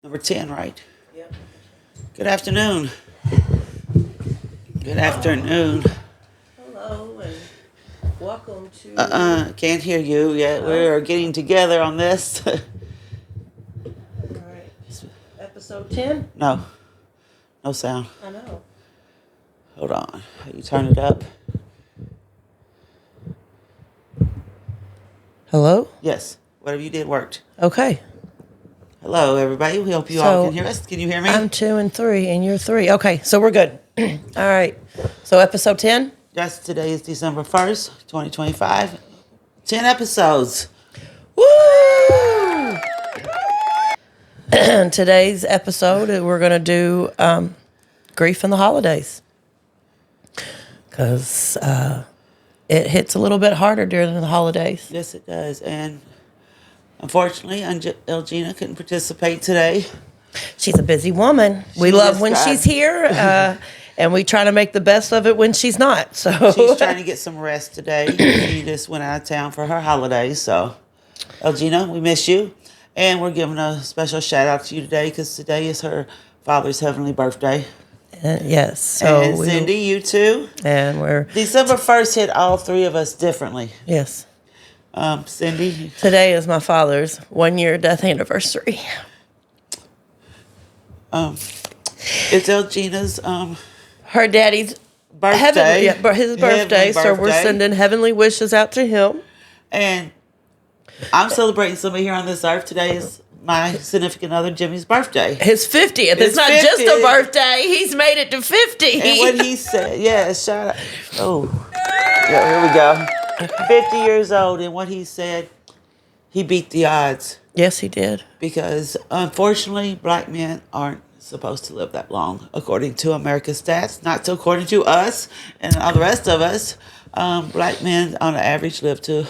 Number 10, right? Yep. Good afternoon. Good afternoon. Hello and welcome to. Can't hear you yet. We're getting together on this. All right. Episode 10? No sound. I know. Hold on. You turn it up. Hello? Yes. Whatever you did worked. Okay. Hello, everybody. We hope you all can hear us. Can you hear me? I'm 2 and 3 and you're 3. Okay, so we're good. All right. So episode 10? Yes, today is December 1st, 2025. 10 episodes. Woo! Today's episode, we're going to do grief in the holidays. Because it hits a little bit harder during the holidays. Yes, it does. And unfortunately, Elgina couldn't participate today. She's a busy woman. We love when she's here, and we try to make the best of it when she's not. So she's trying to get some rest today. She just went out of town for her holidays. So, Elgina, we miss you. And we're giving a special shout out to you today because today is her father's heavenly birthday. Yes. So and Cyndee, you too. And we're December 1st hit all three of us differently. Yes. Cyndee. Today is my father's 1-year death anniversary. It's Elgina's her daddy's birthday. His birthday. So we're sending heavenly wishes out to him. And I'm celebrating somebody here on this earth. Today is my significant other, Jimmy's birthday. His 50th. It's not 50th. just a birthday. He's made it to 50. And what he said, shout out. Oh, yeah, here we go. 50 years old, and what he said, he beat the odds. Yes, he did. Because unfortunately, black men aren't supposed to live that long, according to America's stats. Not according to us and all the rest of us. Black men, on average, live to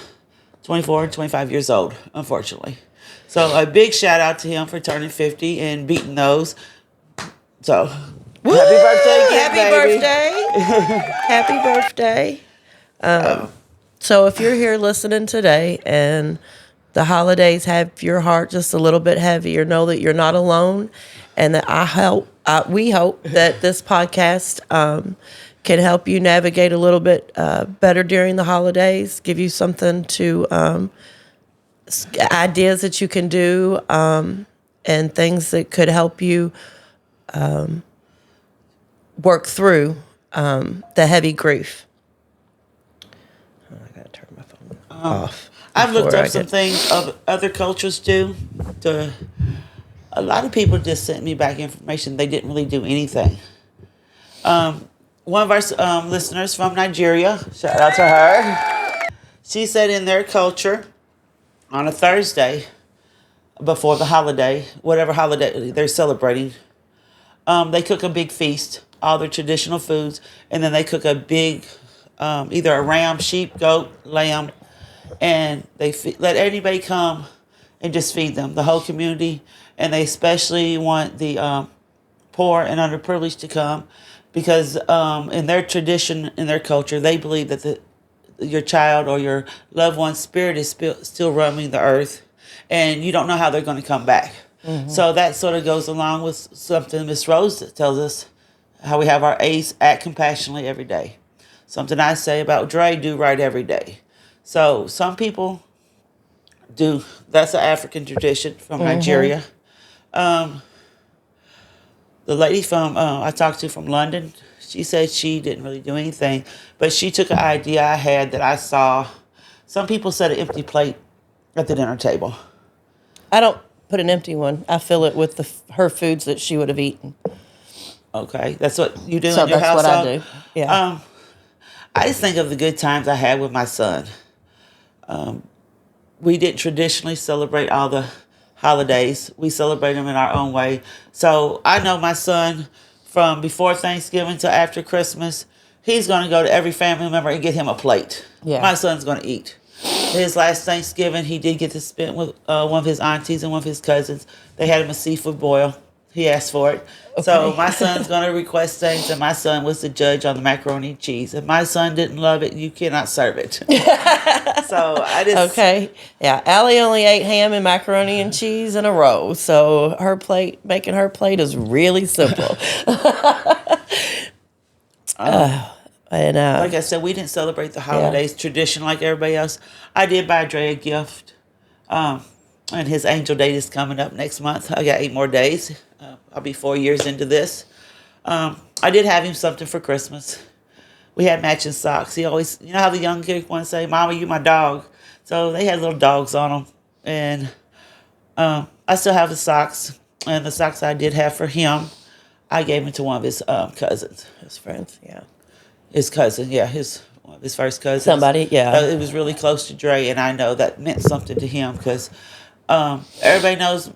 24 and 25 years old, unfortunately. So a big shout out to him for turning 50 and beating those. So, woo! Happy birthday again, Happy baby. birthday. So if you're here listening today and the holidays have your heart just a little bit heavier, know that you're not alone, and that we hope that this podcast can help you navigate a little bit better during the holidays, give you something to ideas that you can do, and things that could help you work through the heavy grief. I gotta turn my phone off. I've looked up some things other cultures do. A lot of people just sent me back information. They didn't really do anything. One of our listeners from Nigeria, shout out to her. She said in their culture, on a Thursday before the holiday, whatever holiday they're celebrating, they cook a big feast, all their traditional foods, and then they cook a big, either a ram, sheep, goat, lamb, and they let anybody come and just feed them, the whole community, and they especially want the poor and underprivileged to come because in their tradition, in their culture, they believe that your child or your loved one's spirit is still roaming the earth, and you don't know how they're going to come back. Mm-hmm. So that sort of goes along with something Miss Rose tells us, how we have our ACE, act compassionately every day. Something I say about Dre, do right every day. So some people do. That's an African tradition from Nigeria. The lady from I talked to from London, she said she didn't really do anything, but she took an idea I had that I saw. Some people set an empty plate at the dinner table. I don't put an empty one. I fill it with her foods that she would have eaten. Okay, that's what you do in your that's household? What I do. Yeah. I just think of the good times I had with my son. We didn't traditionally celebrate all the holidays. We celebrate them in our own way. So I know my son, from before Thanksgiving to after Christmas, he's going to go to every family member and get him a plate. Yeah. My son's going to eat. His last Thanksgiving, he did get to spend with one of his aunties and one of his cousins. They had him a seafood boil. He asked for it. So Okay. my son's going to request things, and my son was the judge on the macaroni and cheese. If my son didn't love it, you cannot serve it. So I just Okay. Yeah. Allie only ate ham and macaroni and cheese in a row. So making her plate is really simple. And like I said, we didn't celebrate the yeah. holidays tradition like everybody else. I did buy Dre a gift, and his angel date is coming up next month. I got 8 more days. I'll be 4 years into this. I did have him something for Christmas. We had matching socks. He always, you know how the young kids want to say, "Mama, you my dog." So they had little dogs on them, and I still have the socks. And the socks I did have for him, I gave them to one of his cousins. His friends. Yeah. His cousin, yeah, one of his first cousins. Somebody, yeah. It was really close to Dre, and I know that meant something to him because everybody knows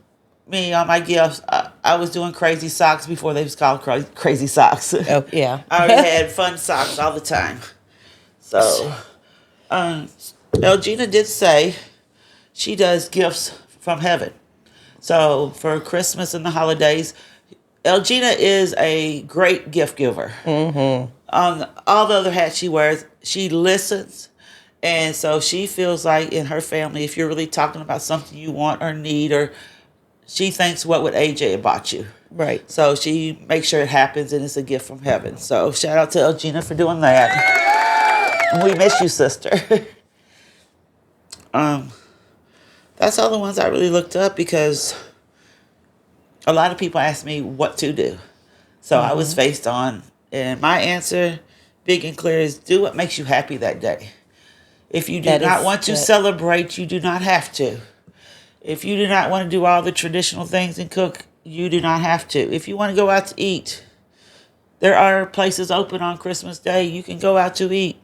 me on my gifts. I was doing crazy socks before they was called crazy socks. Oh, yeah. I already had fun socks all the time. So, Elgina did say she does gifts from heaven. So for Christmas and the holidays, Elgina is a great gift giver. Mm-hmm. On all the other hats she wears, she listens. And so she feels like in her family, if you're really talking about something you want or need, or she thinks, what would AJ have bought you? Right. So she makes sure it happens and it's a gift from heaven. So shout out to Elgina for doing that. We miss you, sister. That's all the ones I really looked up because a lot of people ask me what to do. So I was faced on, and my answer, big and clear, is do what makes you happy that day. If you do not want to celebrate, you do not have to. If you do not want to do all the traditional things and cook, you do not have to. If you want to go out to eat, there are places open on Christmas Day. You can go out to eat.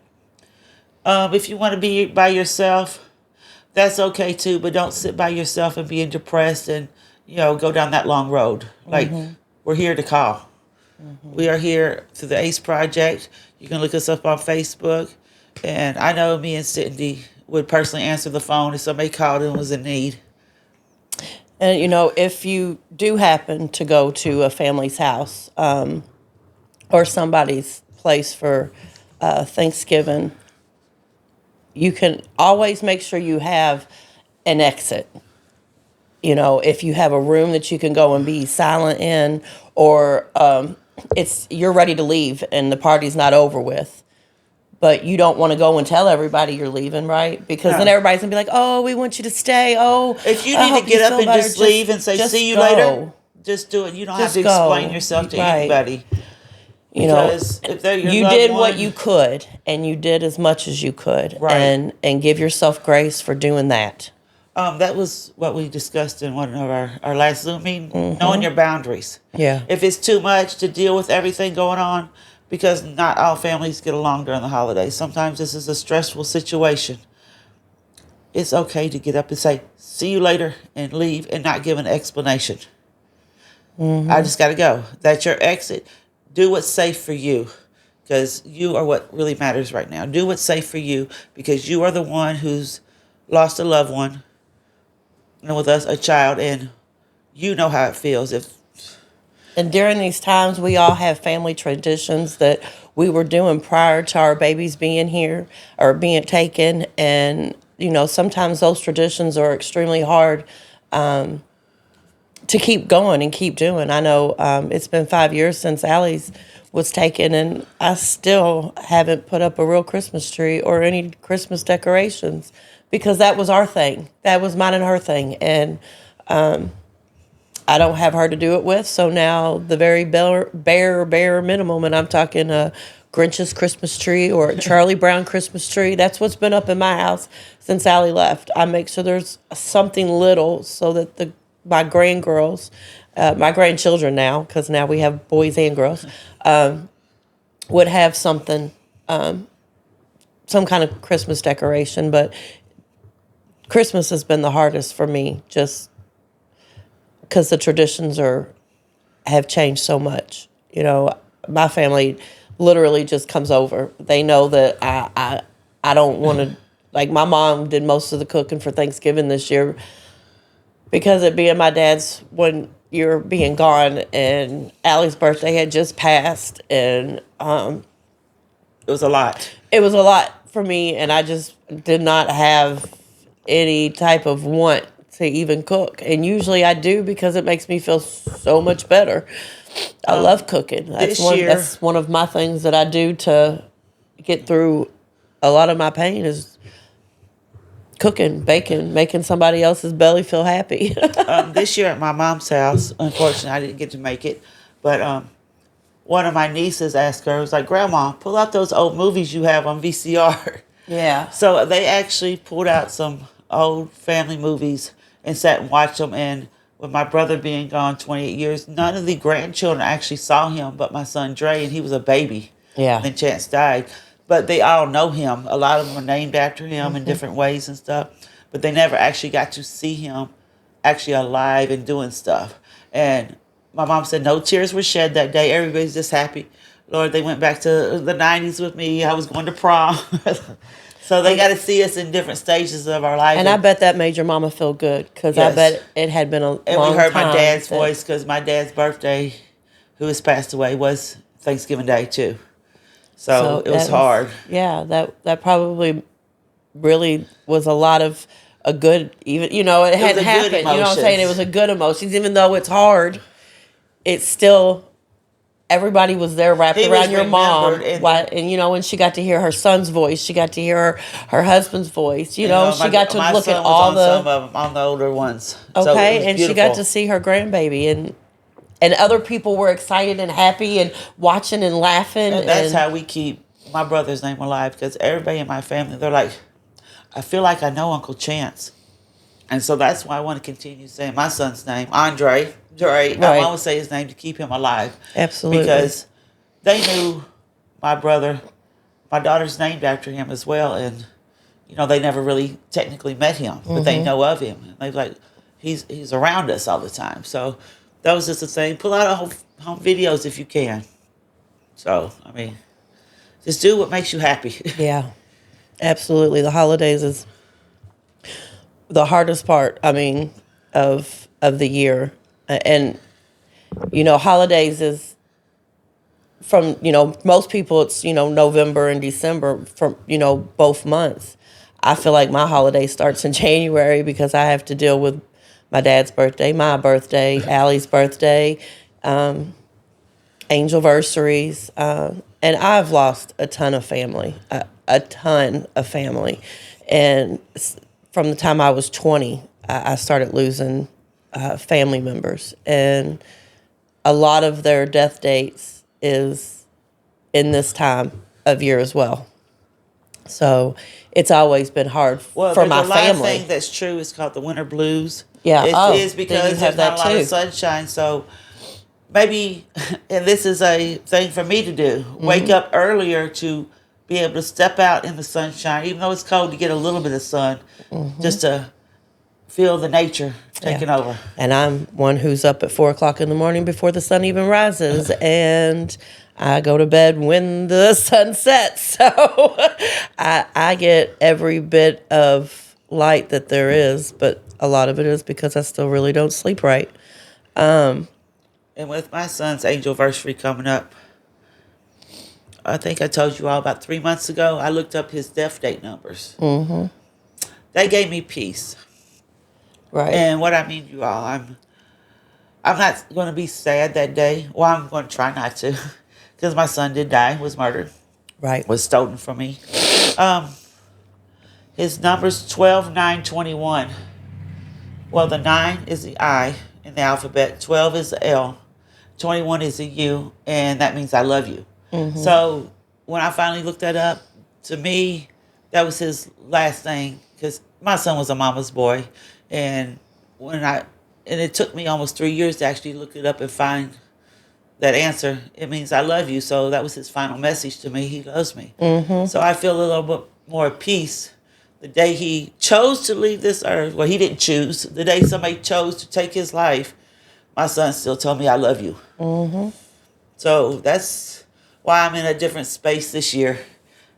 If you want to be by yourself, that's okay too, but don't sit by yourself and being depressed and, go down that long road. Like, we're here to call. We are here through the ACE Project. You can look us up on Facebook. And I know me and Cyndee would personally answer the phone if somebody called and was in need. And, if you do happen to go to a family's house or somebody's place for Thanksgiving, you can always make sure you have an exit. If you have a room that you can go and be silent in, or you're ready to leave and the party's not over with, but you don't want to go and tell everybody you're leaving, right? Because then everybody's going to be like, oh, we want you to stay. Oh, if you need to get up and just leave and say, see you later, just do it. You don't have to explain yourself to anybody. Because if they're your you did what you could, and you did as much as you could, right. and give yourself grace for doing that. That was what we discussed in one of our last Zoom meeting, knowing your boundaries. Yeah. If it's too much to deal with everything going on, because not all families get along during the holidays. Sometimes this is a stressful situation. It's okay to get up and say, see you later, and leave and not give an explanation. I just got to go. That's your exit. Do what's safe for you, because you are what really matters right now. Do what's safe for you, because you are the one who's lost a loved one, and with us, a child, and you know how it feels. And during these times, we all have family traditions that we were doing prior to our babies being here or being taken. And, sometimes those traditions are extremely hard to keep going and keep doing. I know it's been 5 years since Allie's was taken, and I still haven't put up a real Christmas tree or any Christmas decorations because that was our thing. That was mine and her thing. And I don't have her to do it with, so now the very bare minimum, and I'm talking a Grinch's Christmas tree or a Charlie Brown Christmas tree. That's what's been up in my house since Allie left. I make sure there's something little so that my grandgirls, my grandchildren now, because now we have boys and girls, would have something, some kind of Christmas decoration. But Christmas has been the hardest for me, just because the traditions have changed so much. My family literally just comes over. They know that I don't want to, like my mom did most of the cooking for Thanksgiving this year because it being my dad's, when, you're being gone, and Allie's birthday had just passed, and It was a lot. it was a lot for me, and I just did not have any type of want to even cook. And usually I do because it makes me feel so much better. I love cooking. This year- That's one of my things that I do to get through a lot of my pain is cooking, baking, making somebody else's belly feel happy. This year at my mom's house, unfortunately, I didn't get to make it, but one of my nieces asked her, was like, Grandma, pull out those old movies you have on VCR. Yeah. So they actually pulled out some old family movies and sat and watched them. And with my brother being gone 28 years, none of the grandchildren actually saw him but my son Dre, and he was a baby. Yeah. And Chance died. But they all know him. A lot of them are named after him in different ways and stuff. But they never actually got to see him actually alive and doing stuff. And my mom said no tears were shed that day. Everybody's just happy. Lord, they went back to the 90s with me. I was going to prom. So they got to see us in different stages of our life. And I bet that made your mama feel good because I Yes. bet it had been a long time. And we heard my dad's that- voice because my dad's birthday, who has passed away, was Thanksgiving Day too. So it was that hard. Yeah, that probably really was a lot of a good, even, it was had a good happened. You know what I'm saying? emotions. It was a good emotions. Even though it's hard, it's still, everybody was there wrapped He was around your mom. remembered, and- When she got to hear her son's voice, she got to hear her husband's voice. She got to my look at son was all on some of them, on the older ones. So it okay, was and she got beautiful. to see her grandbaby, and other people were excited and happy and watching and laughing. And that's how we keep my brother's name alive, because everybody in my family, they're like, I feel like I know Uncle Chance. And so that's why I want to continue saying my son's name, Andre. Dre. I always say his name to keep him alive. Absolutely. Because they knew my brother, my daughter's named after him as well. And, they never really technically met him, but they know of him. And they're like, he's around us all the time. So that was just the thing. Pull out home videos if you can. So, just do what makes you happy. Yeah, absolutely. The holidays is the hardest part, of the year. And, holidays is from, most people it's, November and December from, both months. I feel like my holiday starts in January because I have to deal with my dad's birthday, my birthday, Allie's birthday, angelversaries, and I've lost a ton of family, a ton of family. And from the time I was 20, I started losing family members. And a lot of their death dates is in this time of year as well. So it's always been hard for my there's a lot of family. thing that's true. It's called the winter blues. Yeah. It is then you because have there's not a that lot too. of sunshine. So maybe, and this is a thing for me to do, wake up earlier to be able to step out in the sunshine, even though it's cold, to get a little bit of sun, just to feel the nature taking over. And I'm one who's up at 4:00 in the morning before the sun even rises, and I go to bed when the sun sets. So I get every bit of light that there is, but a lot of it is because I still really don't sleep right. And with my son's angelversary coming up, I think I told you all about 3 months ago, I looked up his death date numbers. Mm-hmm. They gave me peace. Right. And what I mean, you all, I'm not going to be sad that day. Well, I'm going to try not to, because my son did die, was murdered, Right. was stolen from me. His number's 12, 9, 21. Well, the 9 is the I in the alphabet, 12 is the L, 21 is the U, and that means I love you. Mm-hmm. So when I finally looked that up, to me, that was his last thing, because my son was a mama's boy, and it took me almost 3 years to actually look it up and find that answer. It means I love you. So that was his final message to me. He loves me. Mm-hmm. So I feel a little bit more peace. The day he chose to leave this earth, well, he didn't choose. The day somebody chose to take his life, my son still told me I love you. Mm-hmm. So that's why I'm in a different space this year.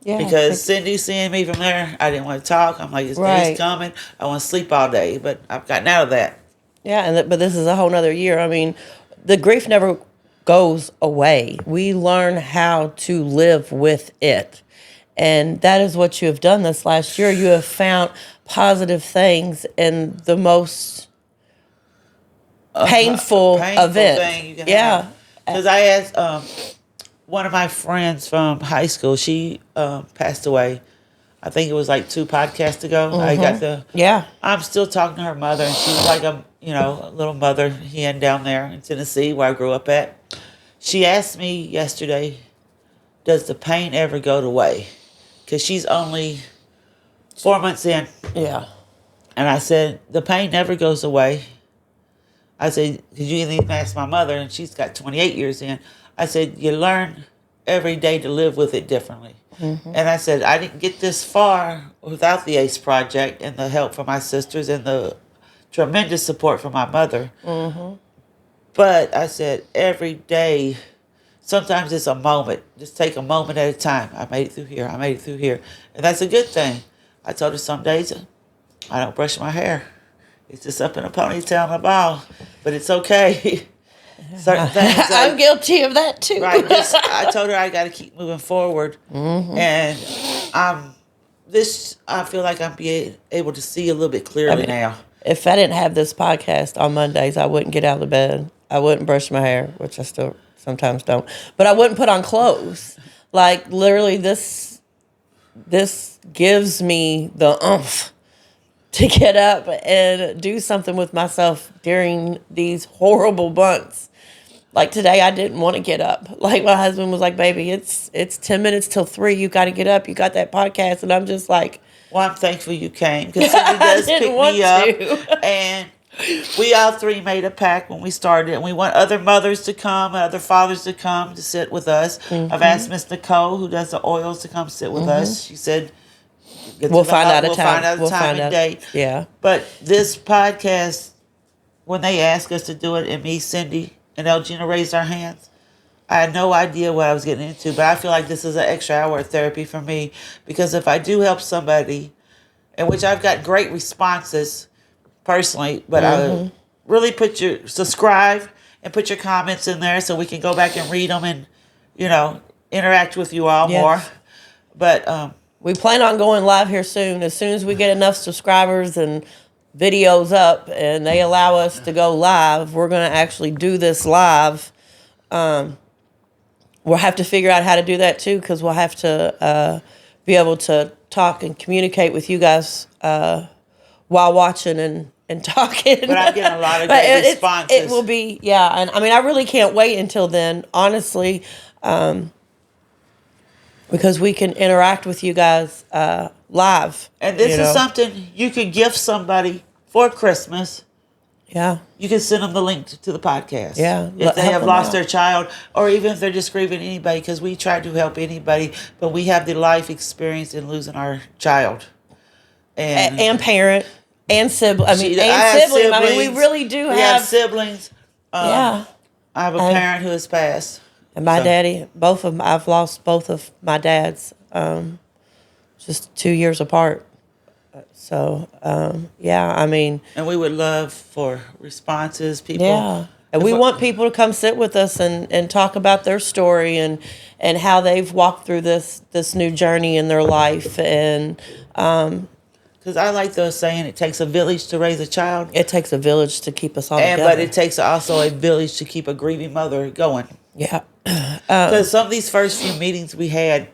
Yeah. Because Cyndee seeing me from there, I didn't want to talk. I'm like, this day's coming. I want to sleep all day. But I've gotten out of that. Yeah, but this is a whole nother year. I mean, the grief never goes away. We learn how to live with it. And that is what you have done this last year. You have found positive things in the most painful event. Thing you can Yeah. have. Because I asked one of my friends from high school, she passed away. I think it was like 2 podcasts ago. I got Yeah. I'm still talking to her mother, and she was like a little mother hen down there in Tennessee where I grew up at. She asked me yesterday, does the pain ever go away? Because she's only 4 months in. Yeah. And I said, the pain never goes away. I said, because you even ask my mother, and she's got 28 years in. I said, you learn every day to live with it differently. Mm-hmm. And I said, I didn't get this far without the ACE Project and the help from my sisters and the tremendous support from my mother. Mm-hmm. But I said, every day, sometimes it's a moment. Just take a moment at a time. I made it through here. I made it through here. And that's a good thing. I told her some days I don't brush my hair. It's just up in a ponytail and a ball. But it's okay. Certain things. I'm guilty of that too. Right. I told her I got to keep moving forward. Mm-hmm. And I feel like I'm being able to see a little bit clearly now. If I didn't have this podcast on Mondays, I wouldn't get out of the bed. I wouldn't brush my hair, which I still sometimes don't. But I wouldn't put on clothes. Like, literally, this gives me the oomph to get up and do something with myself during these horrible months. Like today, I didn't want to get up. Like my husband was like, baby, it's 10 minutes till 3. You got to get up. You got that podcast. And I'm just like, well, I'm thankful you came because Cyndee does pick me up. And we all 3 made a pact when we started. And we want other mothers to come, other fathers to come to sit with us. Mm-hmm. I've asked Miss Nicole, who does the oils, to come sit with us. She said, we'll find out a time and date. Yeah. But this podcast, when they asked us to do it, and me, Cyndee, and Elgina raised our hands, I had no idea what I was getting into. But I feel like this is an extra hour of therapy for me. Because if I do help somebody, in which I've got great responses personally, but I really subscribe and put your comments in there so we can go back and read them and, interact with you all more. But we plan on going live here soon. As soon as we get enough subscribers and videos up and they allow us to go live, we're going to actually do this live. We'll have to figure out how to do that too, because we'll have to be able to talk and communicate with you guys while watching and talking. But I'm getting a lot of good responses. It will be, yeah. And I mean, I really can't wait until then, honestly, because we can interact with you guys live. And this is something you could gift somebody for Christmas. Yeah. You can send them the link to the podcast. Yeah. If they have lost their child, or even if they're just grieving anybody, because we try to help anybody, but we have the life experience in losing our child. And parent. And sibling. Siblings. I mean, we really do have siblings. Yeah. I have a parent who has passed. And my daddy, I've lost both of my dads just 2 years apart. So, I mean. And we would love for responses, people. Yeah. And we want people to come sit with us and talk about their story and how they've walked through this new journey in their life. And because I like the saying, it takes a village to raise a child. It takes a village to keep us all together. But it takes also a village to keep a grieving mother going. Yeah. Because some of these first few meetings we had,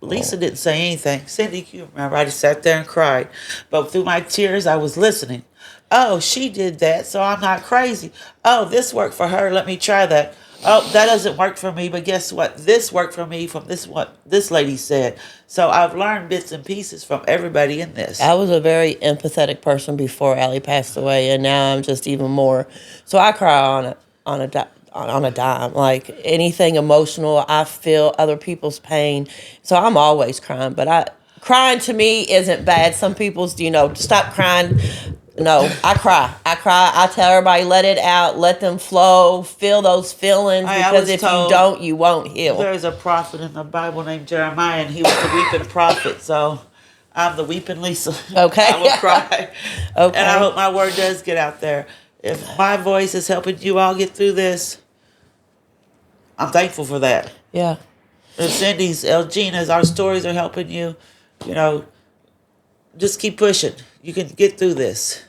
Lisa didn't say anything. Cyndee, you remember, I just sat there and cried. But through my tears, I was listening. Oh, she did that, so I'm not crazy. Oh, this worked for her. Let me try that. Oh, that doesn't work for me, but guess what? This worked for me from what this lady said. So I've learned bits and pieces from everybody in this. I was a very empathetic person before Allie passed away, and now I'm just even more. So I cry on a dime. Like anything emotional, I feel other people's pain. So I'm always crying, but crying to me isn't bad. Some people's, stop crying. No, I cry. I tell everybody, let it out, let them flow, feel those feelings, because if you don't, you won't heal. There's a prophet in the Bible named Jeremiah, and he was the weeping prophet, so I'm the weeping Lisa. Okay. I will cry. Okay. And I hope my word does get out there. if my voice is helping you all get through this, I'm thankful for that. Yeah. If Cyndee's, Elgina's, our stories are helping you, you know, just keep pushing. You can get through this.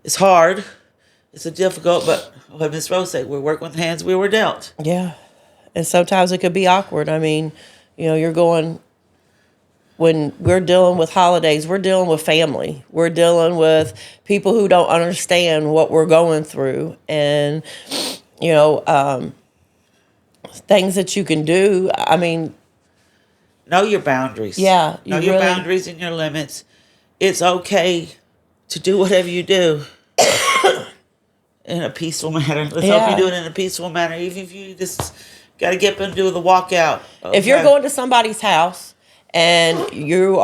It's hard. It's a difficult, but what Miss Rose said, we're working with the hands we were dealt. Yeah. And sometimes it could be awkward. I mean, you're going, when we're dealing with holidays, we're dealing with family. We're dealing with people who don't understand what we're going through. And, things that you can do. I mean, know your boundaries. Yeah. Know your boundaries and your limits. It's okay to do whatever you do in a peaceful manner. Let's hope you do it in a peaceful manner. Even if you just got to get up and do the walkout. Okay. If you're going to somebody's house and you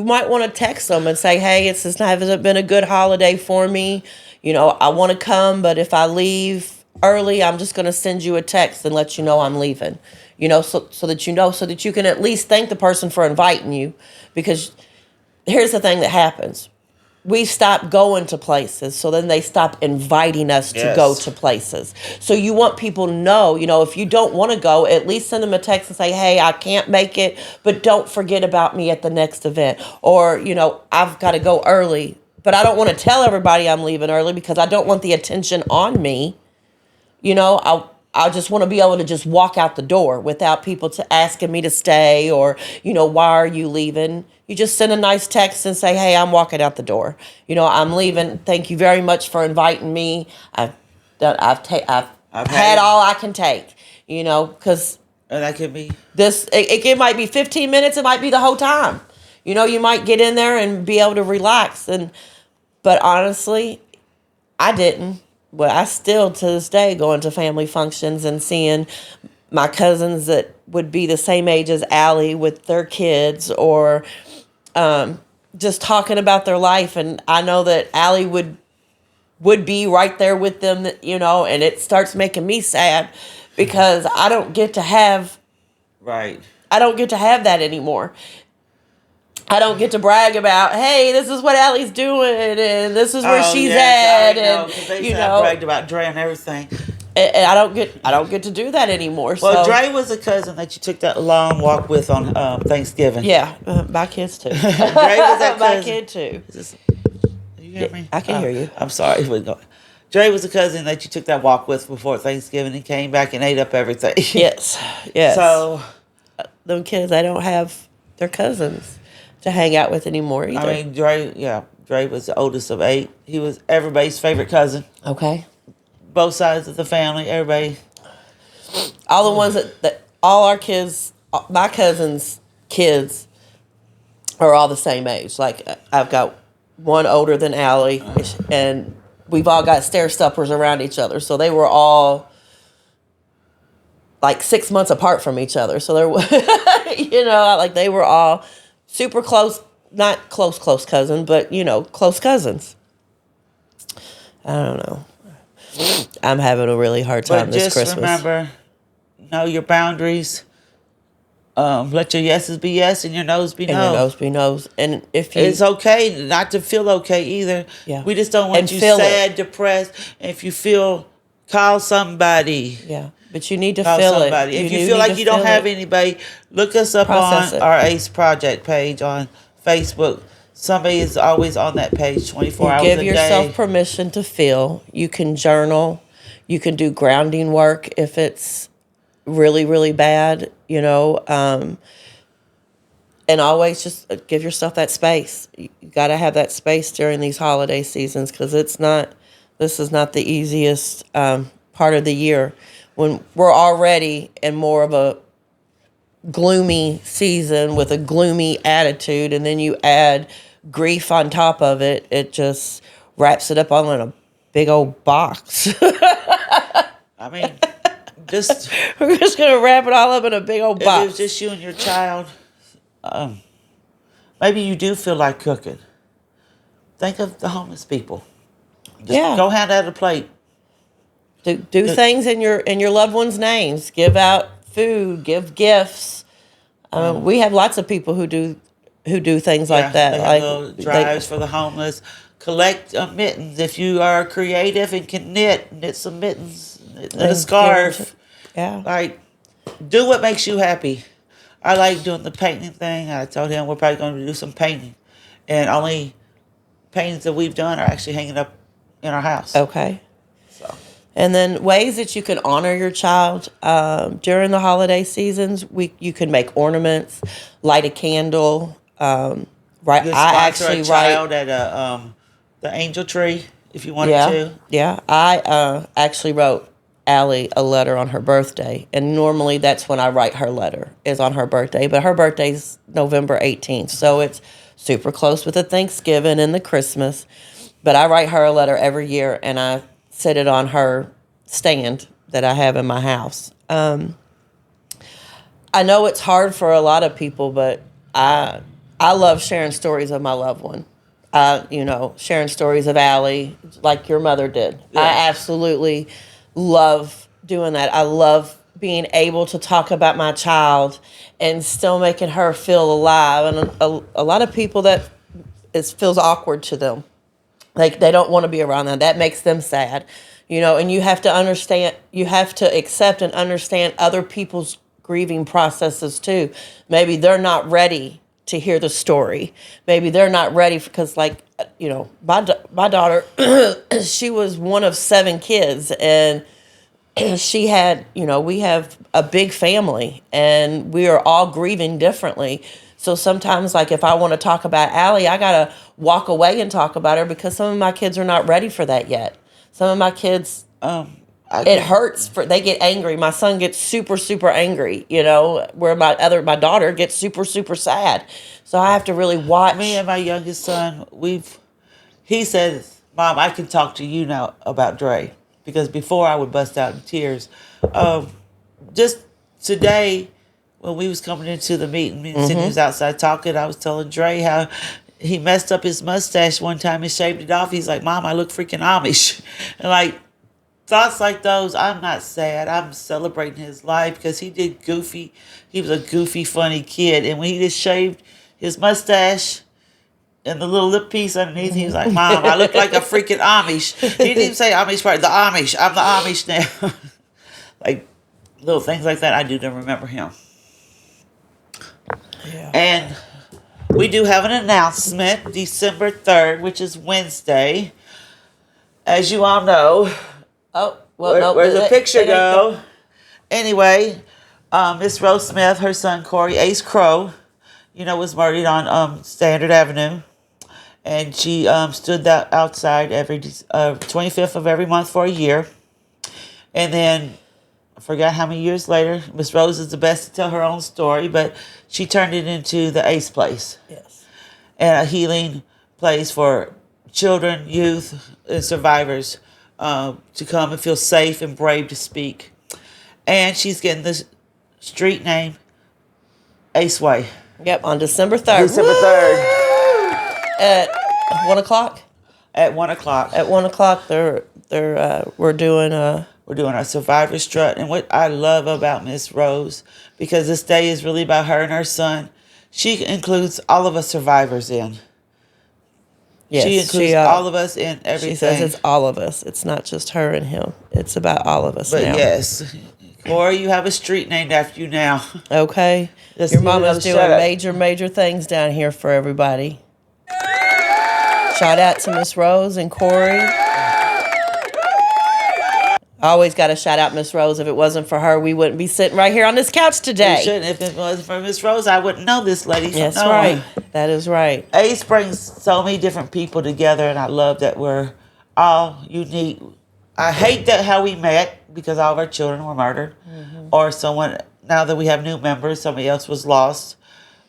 might want to text them and say, hey, hasn't been a good holiday for me. I want to come, but if I leave early, I'm just going to send you a text and let you know I'm leaving. So that you can at least thank the person for inviting you. Because here's the thing that happens. We stop going to places, so then they stop inviting us to go to places. So you want people to know, if you don't want to go, at least send them a text and say, hey, I can't make it, but don't forget about me at the next event. Or, I've got to go early, but I don't want to tell everybody I'm leaving early because I don't want the attention on me. I just want to be able to just walk out the door without people asking me to stay or, why are you leaving? You just send a nice text and say, hey, I'm walking out the door. I'm leaving. Thank you very much for inviting me. I've had all I can take, because and that could be it might be 15 minutes. It might be the whole time. You might get in there and be able to relax. But honestly, I didn't. Well, I still, to this day, go into family functions and seeing my cousins that would be the same age as Allie with their kids or just talking about their life. And I know that Allie would be right there with them, and it starts making me sad because I don't get to have that anymore. I don't get to brag about, hey, this is what Allie's doing, and this is where she's at, and they bragged about Dre and everything. And I don't get to do that anymore. Well, so. Dre was a cousin that you took that long walk with on Thanksgiving. Yeah, my kids too. Dre was that cousin. My kid too. You hear me? I can hear you. I'm sorry. Dre was a cousin that you took that walk with before Thanksgiving. He came back and ate up everything. Yes. So, them kids, I don't have their cousins to hang out with anymore either. I mean, Dre was the oldest of 8. He was everybody's favorite cousin. Okay. Both sides of the family, everybody. All the ones that all our kids, my cousins' kids, are all the same age. Like, I've got one older than Allie, and we've all got stair-steppers around each other. So they were all like 6 months apart from each other. So they're, like they were all super close, not close cousin, but, close cousins. I don't know. I'm having a really hard time this Christmas. But just remember, know your boundaries. Let your yeses be yes and your no's be no. And your no's be no's. And it's okay not to feel okay either. Yeah. We just don't want you sad, depressed. If you feel, call somebody. Yeah. But you need to call feel somebody. it. If you feel like you don't have anybody, look us up on our ACE Project page on Facebook. Somebody is always on that page 24 hours a day. Give yourself permission to feel. You can journal. You can do grounding work if it's really, really bad, and always just give yourself that space. You got to have that space during these holiday seasons because this is not the easiest part of the year when we're already in more of a gloomy season with a gloomy attitude, and then you add grief on top of it. It just wraps it up all in a big old box. I mean, we're just gonna wrap it all up in a big old box. If it was just you and your child, maybe you do feel like cooking. Think of the homeless people. Just go hand out a plate. Do things in your loved ones' names. Give out food. Give gifts. We have lots of people who do things like that. They have little drives for the homeless. collect mittens. If you are creative and can knit some mittens, knit a And scarf. Yeah. Like, do what makes you happy. I like doing the painting thing. I told him we're probably going to do some painting. And only paintings that we've done are actually hanging up in our house. Okay. So, And then ways that you can honor your child during the holiday seasons. You can make ornaments, light a candle. Right, you I sponsor actually a child write. at the angel tree if you wanted Yeah, to. yeah. I actually wrote Allie a letter on her birthday, and normally that's when I write her letter is on her birthday. But her birthday's November 18th, so it's super close with the Thanksgiving and the Christmas. But I write her a letter every year, and I set it on her stand that I have in my house. I know it's hard for a lot of people, but I love sharing stories of my loved one. Sharing stories of Allie, like your mother did. Yeah. I absolutely love doing that. I love being able to talk about my child and still making her feel alive. And a lot of people that it feels awkward to them. Like they don't want to be around that. That makes them sad, and you have to understand, you have to accept and understand other people's grieving processes too. Maybe they're not ready to hear the story. Maybe they're not ready because my daughter, she was one of 7 kids and she had, we have a big family and we are all grieving differently. So sometimes, like, if I want to talk about Allie, I got to walk away and talk about her because some of my kids are not ready for that yet. Some of my kids, it hurts. They get angry. My son gets super, super angry, where my daughter gets super, super sad. So I have to really watch. Me and my youngest son, he says, Mom, I can talk to you now about Dre. Because before I would bust out in tears. Just today, when we was coming into the meeting, me and Cyndee was outside talking, I was telling Dre how he messed up his mustache one time and shaved it off. He's like, Mom, I look freaking Amish. And like, thoughts like those, I'm not sad. I'm celebrating his life because he was a goofy, funny kid. And when he just shaved his mustache and the little lip piece underneath, he was like, Mom, I look like a freaking Amish. He didn't even say Amish part, the Amish. I'm the Amish now. Like, little things like that, I do to remember him. Yeah. And we do have an announcement, December 3rd, which is Wednesday. As you all know. Oh, well, no. Where's the picture go? Anyway, Miss Rose Smith, her son Corey Ace Crow, was murdered on Standard Avenue. And she stood outside every 25th of every month for a year. And then, I forgot how many years later, Miss Rose is the best to tell her own story, but she turned it into the Ace Place. Yes. And a healing place for children, youth, and survivors to come and feel safe and brave to speak. And she's getting the street name Ace Way. Yep, on December 3rd. December 3rd. At 1 o'clock? At 1 o'clock. At 1 o'clock, we're doing our survivor strut. And what I love about Miss Rose, because this day is really about her and her son, she includes all of us survivors in. Yes, she includes all of us in everything. She says it's all of us. It's not just her and him. It's about all of us but now. Yes. Corey, you have a street named after you now. Okay. Your mama's doing major things down here for everybody. Shout out to Miss Rose and Corey. I always got to shout out Miss Rose. If it wasn't for her, we wouldn't be sitting right here on this couch today. We shouldn't. If it wasn't for Miss Rose, I wouldn't know this lady. So That's right. That is right. Ace brings so many different people together, and I love that we're all unique. I hate that how we met because all of our children were murdered, or someone. Now that we have new members, somebody else was lost.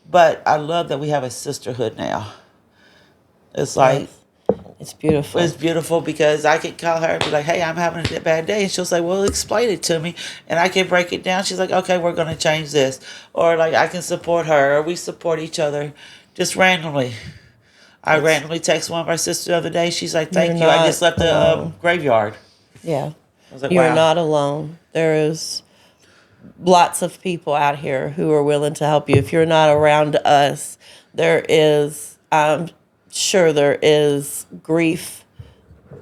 But I love that we have a sisterhood now. It's like, it's beautiful. It's beautiful because I can call her and be like, hey, I'm having a bad day. And she'll say, well, explain it to me. And I can break it down. She's like, okay, we're going to change this. Or like I can support her, or we support each other just randomly. I randomly text one of our sisters the other day. She's like, thank you. I just left the graveyard. Yeah. I was like, You're wow. not alone. There is lots of people out here who are willing to help you. If you're not around us, there is... sure there is grief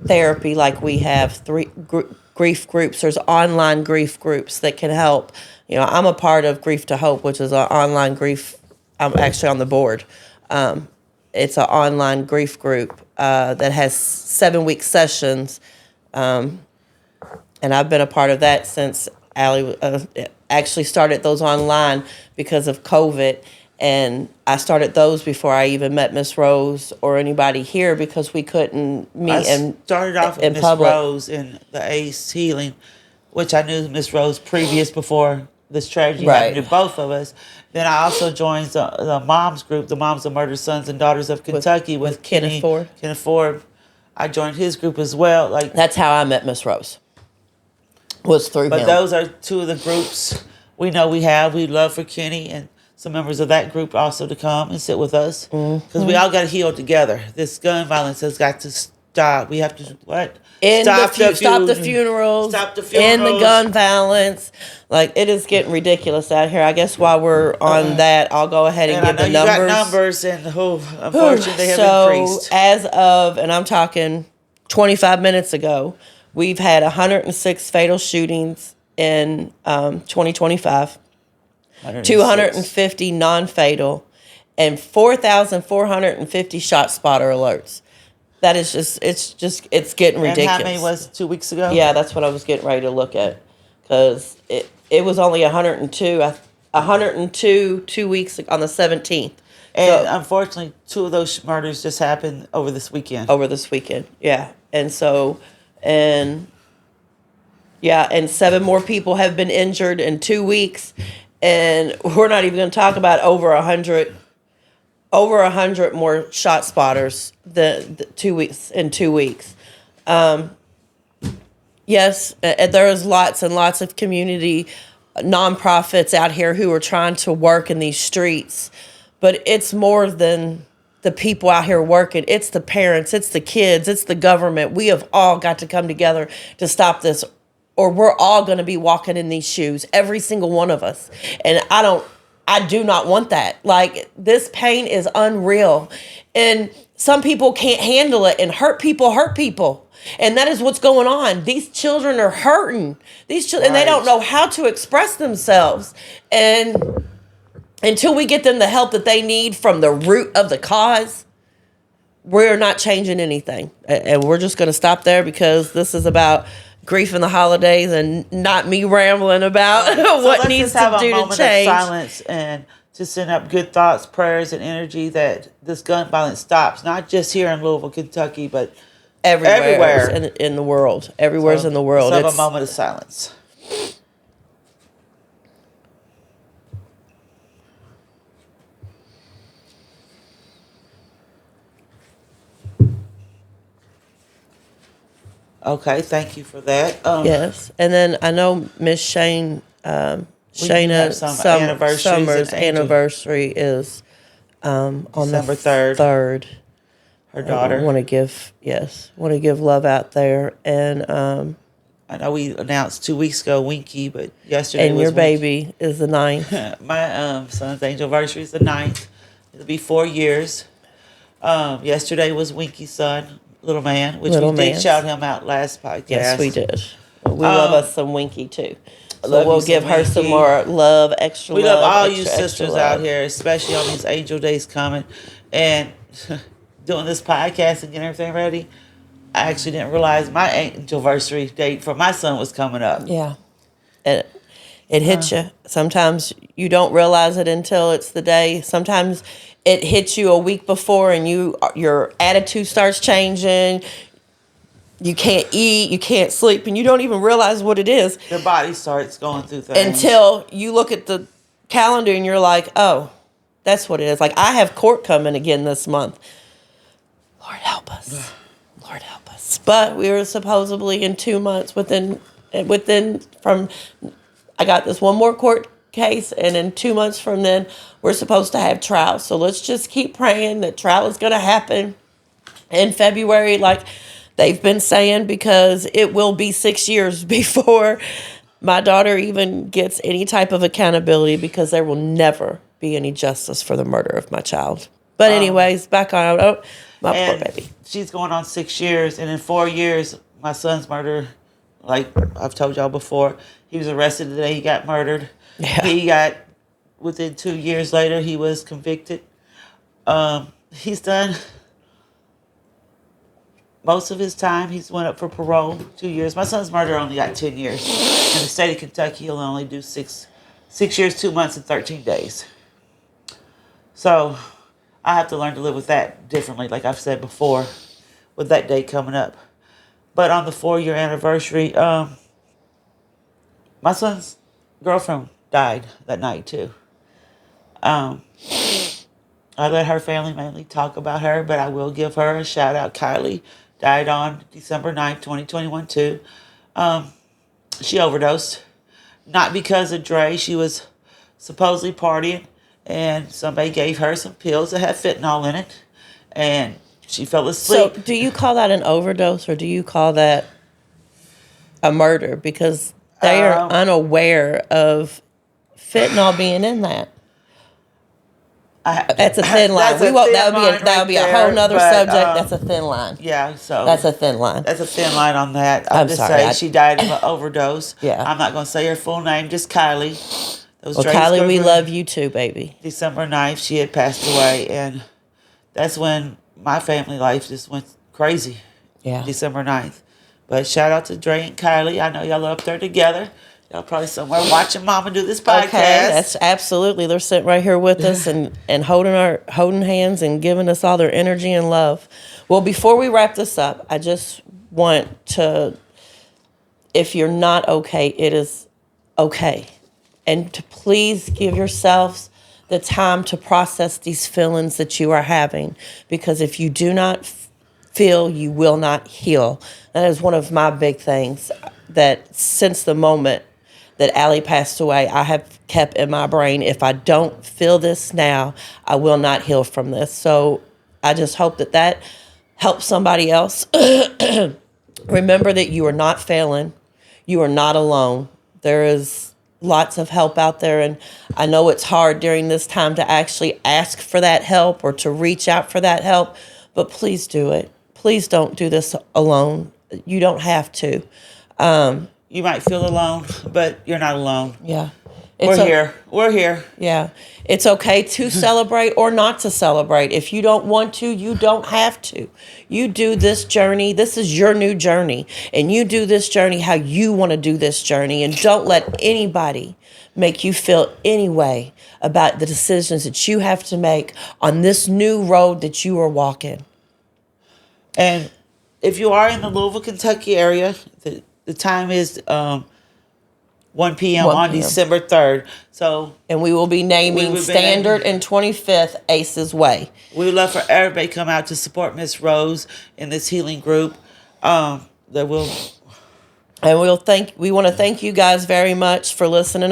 therapy, like we have grief groups. There's online grief groups that can help. I'm a part of Grief to Hope, which is an online grief. I'm actually on the board. It's an online grief group that has 7-week sessions, and I've been a part of that since Allie actually started those online because of COVID. And I started those before I even met Miss Rose or anybody here, because we couldn't meet. I started off with Miss Rose in the ACE Healing, which I knew Miss Rose previous before this tragedy happened to both of us. Then I also joined the moms group, the Moms of Murdered Sons and Daughters of Kentucky, with Kenneth Ford. Kenneth Ford. I joined his group as well. That's how I met Miss Rose. Was through him. But those are two of the groups we know we have. We'd love for Kenny and some members of that group also to come and sit with us, because we all got to heal together. This gun violence has got to stop. We have to stop the funerals, end the gun violence. It is getting ridiculous out here. I guess while we're on that, I'll go ahead and give the numbers. You got numbers, and unfortunately they have increased. So as of, and I'm talking 25 minutes ago, we've had 106 fatal shootings in 2025. 250 non-fatal, and 4,450 shot spotter alerts. That is it's getting ridiculous. And how many was 2 weeks ago? Yeah, that's what I was getting ready to look at, because it was only 102 2 weeks on the 17th. And unfortunately, 2 of those murders just happened over this weekend. Yeah. And 7 more people have been injured in 2 weeks. And we're not even going to talk about over 100 more shot spotters the 2 weeks in 2 weeks. Yes, there's lots and lots of community nonprofits out here who are trying to work in these streets, but it's more than the people out here working. It's the parents, it's the kids, it's the government. We have all got to come together to stop this, or we're all going to be walking in these shoes, every single one of us. And I do not want that. This pain is unreal. And some people can't handle it, and hurt people. And that is what's going on. These children are hurting. And they don't know how to express themselves. And until we get them the help that they need from the root of the cause, we're not changing anything. And we're just going to stop there, because this is about grief in the holidays and not me rambling about what needs to do to change. Let's have a moment of silence and to send up good thoughts, prayers, and energy that this gun violence stops, not just here in Louisville, Kentucky, but everywhere in the world. Everywhere's in the world. Let's have a moment of silence. Okay, thank you for that. Yes, and then I know Miss Shayna Summers' anniversary is on December the 3rd. Her daughter. Want to give love out there, and I know we announced 2 weeks ago Winky, but yesterday and was your baby is the 9th. My son's anniversary is the 9th. It'll be 4 years. Yesterday was Winky's son, Little Man, which we did shout him out last podcast. Yes, we did. We love us some Winky too. So we'll give her some more love, extra love. We love all you sisters out here, especially on these angel days coming. And doing this podcast and getting everything ready, I actually didn't realize my anniversary date for my son was coming up. Yeah. It hits you. Sometimes you don't realize it until it's the day. Sometimes it hits you a week before, and your attitude starts changing. You can't eat, you can't sleep, and you don't even realize what it is. Your body starts going through things. Until you look at the calendar and you're like, oh, that's what it is. I have court coming again this month. Lord help us. Lord help us. But we were supposedly in 2 months from, I got this one more court case, and in 2 months from then, we're supposed to have trial. So let's just keep praying that trial is going to happen in February, like they've been saying, because it will be 6 years before my daughter even gets any type of accountability, because there will never be any justice for the murder of my child. But anyways, back on. My poor And baby. she's going on 6 years. And in 4 years, my son's murder, like I've told y'all before, he was arrested the day he got murdered. Yeah. He got, within 2 years later, he was convicted. He's done most of his time. He's went up for parole 2 years. My son's murder only got 10 years. In the state of Kentucky, he'll only do 6 years, 2 months, and 13 days. So I have to learn to live with that differently, like I've said before, with that date coming up. But on the 4-year anniversary, my son's girlfriend died that night too. I let her family mainly talk about her, but I will give her a shout out. Kylie died on December 9th, 2021 too. She overdosed. Not because of Dre. She was supposedly partying, and somebody gave her some pills that had fentanyl in it, and she fell asleep. So, do you call that an overdose, or do you call that a murder? Because they are unaware of fentanyl being in that. That's a thin line. That would be a whole nother subject. That's a thin line. Yeah, so that's a thin line. That's a thin line on that. I'm just sorry, say she died of an overdose. Yeah. I'm not going to say her full name, just Kylie. Well, Kylie, we love you too, baby. December 9th, she had passed away, and that's when my family life just went crazy. Yeah. December 9th. But shout out to Dre and Kylie. I know y'all are up there together. Y'all probably somewhere watching Mama do this podcast. Okay, that's absolutely. They're sitting right here with us and holding hands and giving us all their energy and love. Well, before we wrap this up, I just want to, if you're not okay, it is okay. And to please give yourselves the time to process these feelings that you are having. Because if you do not feel, you will not heal. That is one of my big things that since the moment that Allie passed away, I have kept in my brain. If I don't feel this now, I will not heal from this. So I just hope that helps somebody else. Remember that you are not failing. You are not alone. There is lots of help out there. And I know it's hard during this time to actually ask for that help or to reach out for that help, but please do it. Please don't do this alone. You don't have to. You might feel alone, but you're not alone. Yeah. We're here. Yeah. It's okay to celebrate or not to celebrate. If you don't want to, you don't have to. You do this journey. This is your new journey. And you do this journey how you want to do this journey. And don't let anybody make you feel any way about the decisions that you have to make on this new road that you are walking. And if you are in the Louisville, Kentucky area, the time is 1 p.m. on December 3rd. And we will be naming Standard and 25th Aces Way. We would love for everybody to come out to support Miss Rose in this healing group. We want to thank you guys very much for listening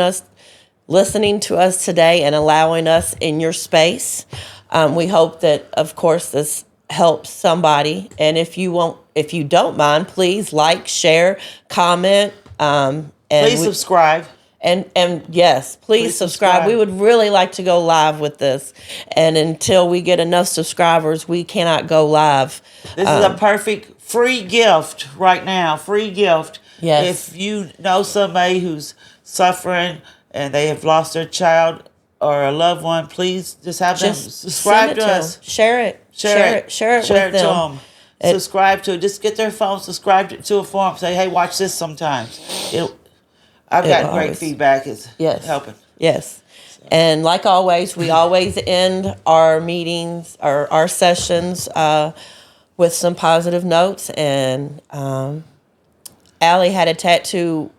to us today and allowing us in your space. We hope that, of course, this helps somebody. And if you don't mind, please like, share, comment, and please subscribe. And yes, please subscribe. We would really like to go live with this. And until we get enough subscribers, we cannot go live. This is a perfect free gift right now. Free gift. Yes. If you know somebody who's suffering and they have lost their child or a loved one, please just have them subscribe to us. Share it. Share it with them. Subscribe to it. Just get their phone, subscribe to it for them. Say, hey, watch this sometimes. I've gotten great feedback. It's helping. Yes. So. And like always, we always end our meetings, our sessions with some positive notes. And Allie had a tattoo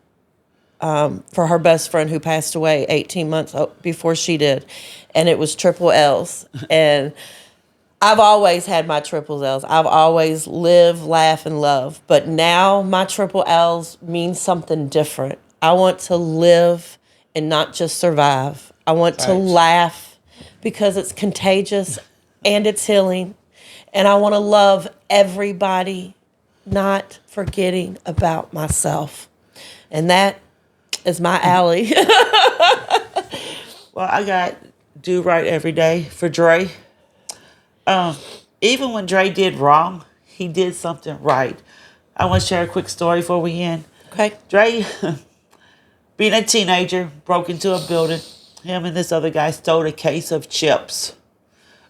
for her best friend who passed away 18 months before she did. And it was triple L's. And I've always had my triple L's. I've always lived, laugh, and love. But now my triple L's means something different. I want to live and not just survive. I want to laugh because it's contagious and it's healing. And I want to love everybody, not forgetting about myself. And that is my alley. Well, I got do right every day for Dre. even when Dre did wrong, he did something right. I want to share a quick story before we end. Okay. Dre, being a teenager, broke into a building. Him and this other guy stole a case of chips.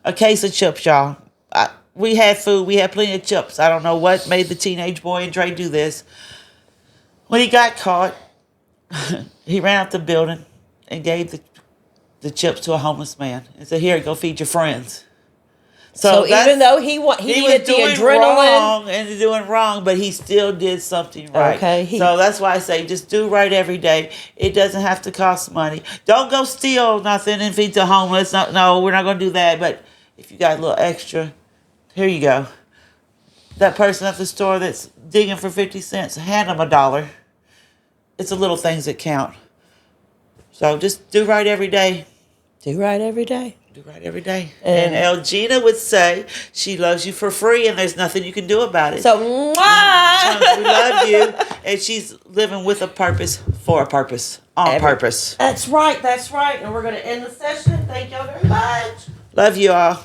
A case of chips, y'all. We had food. We had plenty of chips. I don't know what made the teenage boy and Dre do this. When he got caught, he ran out the building and gave the chips to a homeless man and said, "Here, go feed your friends." So even though he needed the adrenaline and doing wrong, but he still did something right. Okay. So that's why I say just do right every day. It doesn't have to cost money. Don't go steal nothing and feed the homeless. No, we're not going to do that. But if you got a little extra, here you go. That person at the store that's digging for 50 cents, hand them $1. It's the little things that count. So just do right every day. Do right every day. Do right every day. And Elgina would say she loves you for free and there's nothing you can do about it. So, mwah! We love you. And she's living with a purpose, for a purpose, on purpose. That's right. And we're going to end the session. Thank y'all very much. Love you all.